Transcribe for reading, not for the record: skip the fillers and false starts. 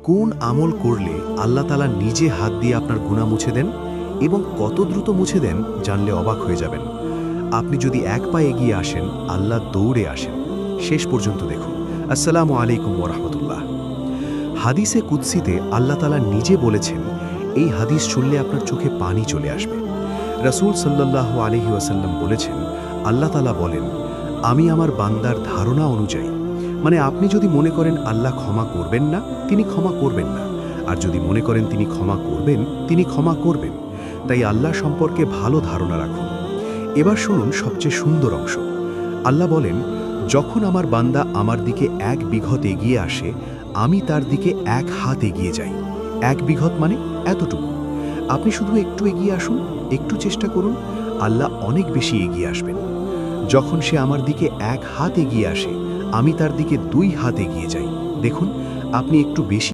কোন আমল করলে আল্লাহ তাআলা নিজে হাত দিয়ে আপনার গুনাহ মুছে দেন এবং কত দ্রুত মুছে দেন জানলে অবাক হয়ে যাবেন। আপনি যদি এক পা এগিয়ে আসেন, আল্লাহ দৌড়ে আসেন। শেষ পর্যন্ত দেখুন। আসসালামু আলাইকুম ওয়া রাহমাতুল্লাহ। হাদিসে কুদসিতে আল্লাহ তাআলা নিজে বলেছেন, এই হাদিস শুনলে আপনার চোখে পানি চলে আসবে। রাসূল সাল্লাল্লাহু আলাইহি ওয়াসাল্লাম বলেছেন, আল্লাহ তাআলা বলেন, আমি আমার বান্দার ধারণা অনুযায়ী, মানে আপনি যদি মনে করেন আল্লাহ ক্ষমা করবেন না, তিনি ক্ষমা করবেন না, আর যদি মনে করেন তিনি ক্ষমা করবেন, তিনি ক্ষমা করবেন। তাই আল্লাহ সম্পর্কে ভালো ধারণা রাখুন। এবার শুনুন সবচেয়ে সুন্দর অংশ। আল্লাহ বলেন, যখন আমার বান্দা আমার দিকে 1 বিঘত এগিয়ে আসে, আমি তার দিকে 1 হাত এগিয়ে যাই। 1 বিঘত মানে এতটুকু। আপনি শুধু একটু এগিয়ে আসুন, একটু চেষ্টা করুন, আল্লাহ অনেক বেশি এগিয়ে আসবেন। যখন সে আমার দিকে 1 হাত এগিয়ে আসে, আমি তার দিকে 2 হাত এগিয়ে যাই। দেখুন, আপনি একটু বেশি